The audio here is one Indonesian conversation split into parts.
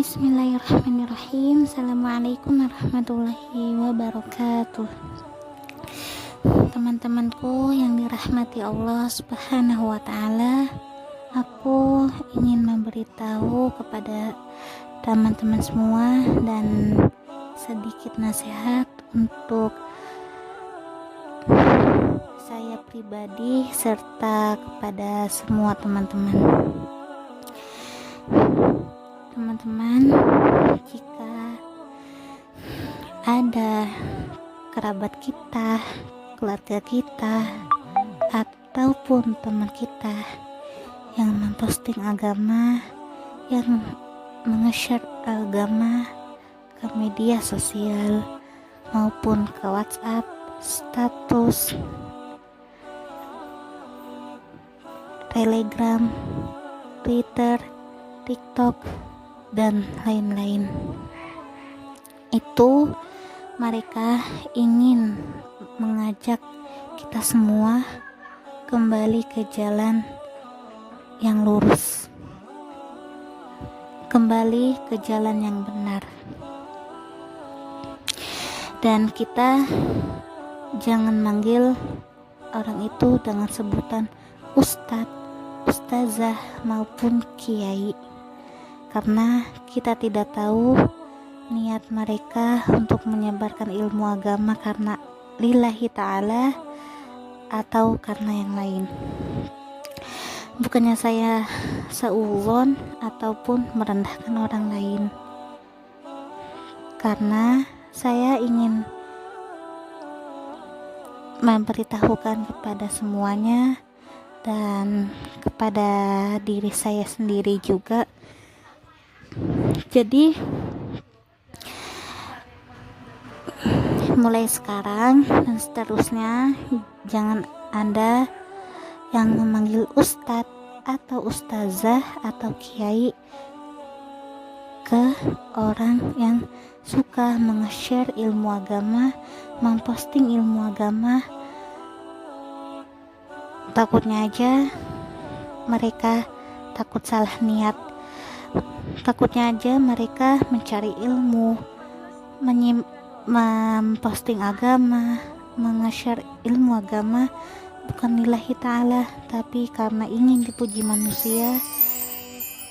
Bismillahirrahmanirrahim. Assalamualaikum warahmatullahi wabarakatuh. Teman-temanku yang dirahmati Allah Subhanahu wa ta'ala, aku ingin memberitahu kepada teman-teman semua dan sedikit nasihat untuk saya pribadi serta kepada semua teman-teman. Teman-teman, jika ada kerabat kita, keluarga kita, ataupun teman kita yang memposting agama, yang menge-share agama ke media sosial maupun ke WhatsApp, status, Telegram, Twitter, TikTok, dan lain-lain, itu mereka ingin mengajak kita semua kembali ke jalan yang lurus, kembali ke jalan yang benar. Dan kita jangan manggil orang itu dengan sebutan ustadz, ustazah maupun kiai, karena kita tidak tahu niat mereka untuk menyebarkan ilmu agama karena lillahi ta'ala atau karena yang lain. Bukannya saya seuzon ataupun merendahkan orang lain, karena saya ingin memberitahukan kepada semuanya dan kepada diri saya sendiri juga. Jadi mulai sekarang dan seterusnya, jangan Anda yang memanggil ustadz atau ustazah atau kiai ke orang yang suka menge-share ilmu agama, memposting ilmu agama. Takutnya aja mereka takut salah niat, takutnya aja mereka mencari ilmu, memposting agama, menge-share ilmu agama bukan lillahi ta'ala, tapi karena ingin dipuji manusia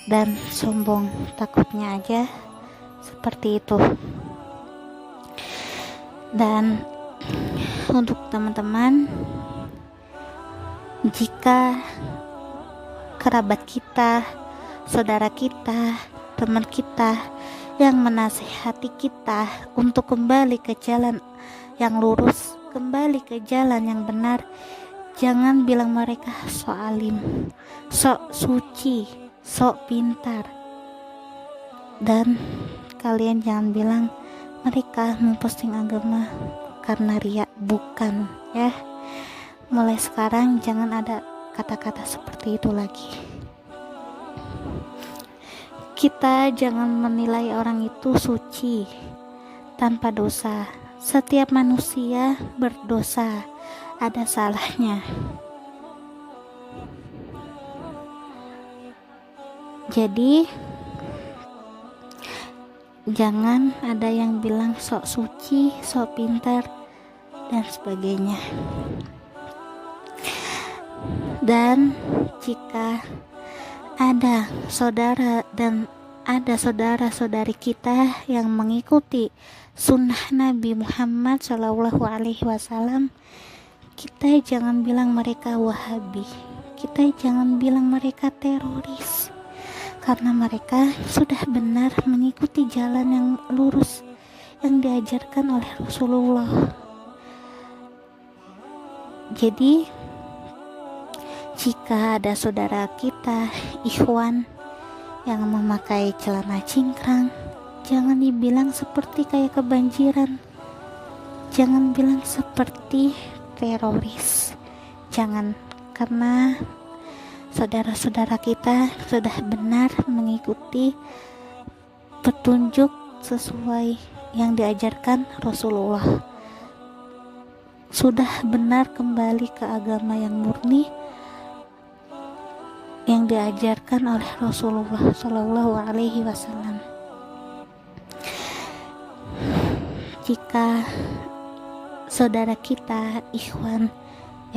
dan sombong. Takutnya aja seperti itu. Dan untuk teman-teman, jika kerabat kita, saudara kita, teman kita yang menasihati kita untuk kembali ke jalan yang lurus, kembali ke jalan yang benar, jangan bilang mereka sok alim, sok suci, sok pintar. Dan kalian jangan bilang mereka memposting agama karena riya, bukan ya. Mulai sekarang jangan ada kata-kata seperti itu lagi. Kita jangan menilai orang itu suci tanpa dosa. Setiap manusia berdosa, ada salahnya. Jadi jangan ada yang bilang sok suci, sok pintar, dan sebagainya. Dan jika ada saudara dan ada saudara-saudari kita yang mengikuti sunnah Nabi Muhammad SAW, kita jangan bilang mereka Wahabi, kita jangan bilang mereka teroris, karena mereka sudah benar mengikuti jalan yang lurus yang diajarkan oleh Rasulullah. Jadi jika ada saudara kita, ikhwan, yang memakai celana cingkrang, jangan dibilang seperti kayak kebanjiran, jangan bilang seperti teroris, jangan, karena saudara-saudara kita sudah benar mengikuti petunjuk sesuai yang diajarkan Rasulullah, sudah benar kembali ke agama yang murni yang diajarkan oleh Rasulullah Shallallahu Alaihi Wasallam. jika saudara kita ikhwan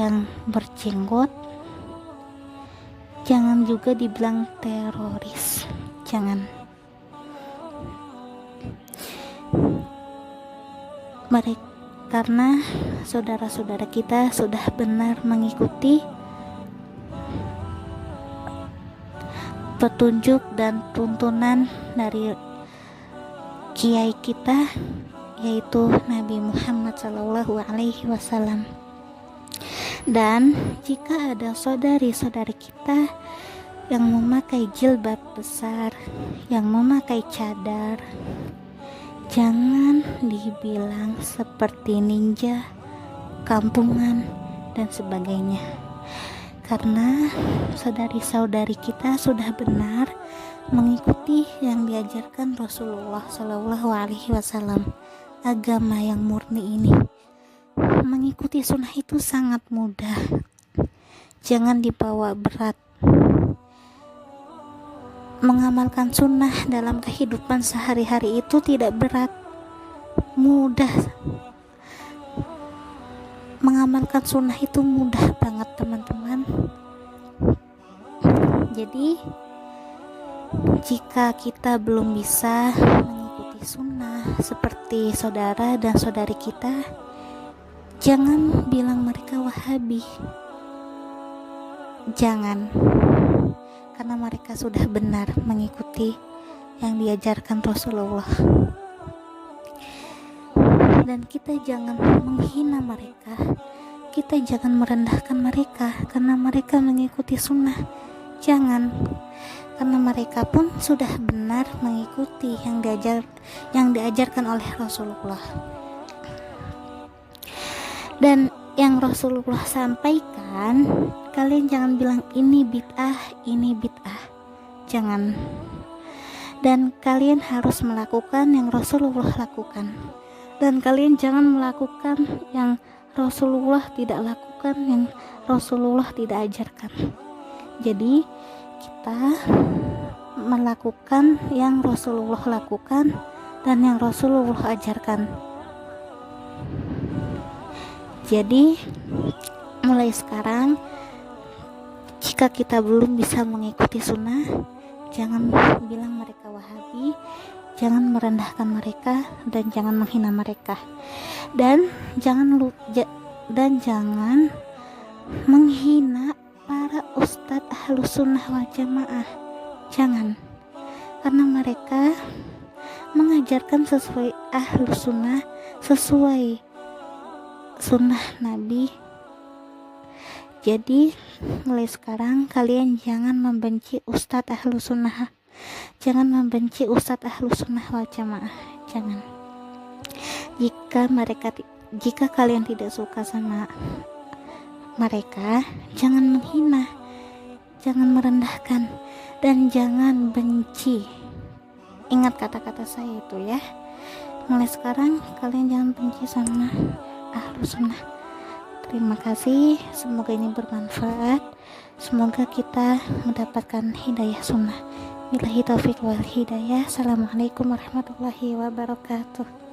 yang berjenggot, jangan juga dibilang teroris, jangan. Mereka, karena saudara-saudara kita sudah benar mengikuti petunjuk dan tuntunan dari kiai kita, yaitu Nabi Muhammad SAW. Dan jika ada saudari-saudari kita yang memakai jilbab besar, yang memakai cadar, jangan dibilang seperti ninja, kampungan, dan sebagainya. Karena saudari-saudari kita sudah benar mengikuti yang diajarkan Rasulullah SAW, agama yang murni ini. Mengikuti sunnah itu sangat mudah, jangan dibawa berat. Mengamalkan sunnah dalam kehidupan sehari-hari itu tidak berat, mudah. Mengamalkan sunnah itu mudah banget, teman-teman. Jadi jika kita belum bisa mengikuti sunnah seperti saudara dan saudari kita, jangan bilang mereka Wahabi, jangan, karena mereka sudah benar mengikuti yang diajarkan Rasulullah. Dan kita jangan menghina mereka, kita jangan merendahkan mereka karena mereka mengikuti sunnah, jangan, karena mereka pun sudah benar mengikuti yang diajarkan oleh Rasulullah. Dan yang Rasulullah sampaikan, kalian jangan bilang ini bid'ah, jangan. Dan kalian harus melakukan yang Rasulullah lakukan, dan kalian jangan melakukan yang Rasulullah tidak lakukan, yang Rasulullah tidak ajarkan. Jadi kita melakukan yang Rasulullah lakukan dan yang Rasulullah ajarkan. Jadi mulai sekarang, jika kita belum bisa mengikuti sunnah, jangan bilang mereka Wahabi, jangan merendahkan mereka, dan jangan menghina mereka, dan jangan menghina para ustadz ahlus sunnah wal jamaah, jangan, karena mereka mengajarkan sesuai ahlus sunnah, sesuai sunnah Nabi. Jadi mulai sekarang kalian jangan membenci ustadz ahlus sunnah, jangan membenci ustadz ahlus sunnah wal jamaah, jangan. Jika kalian tidak suka sama mereka, jangan menghina, jangan merendahkan, dan jangan benci. Ingat kata-kata saya itu ya. Mulai sekarang kalian jangan benci sama ahlus sunnah. Terima kasih, semoga ini bermanfaat, semoga kita mendapatkan hidayah sunnah. Billahi taufiq wal hidayah. Assalamualaikum warahmatullahi wabarakatuh.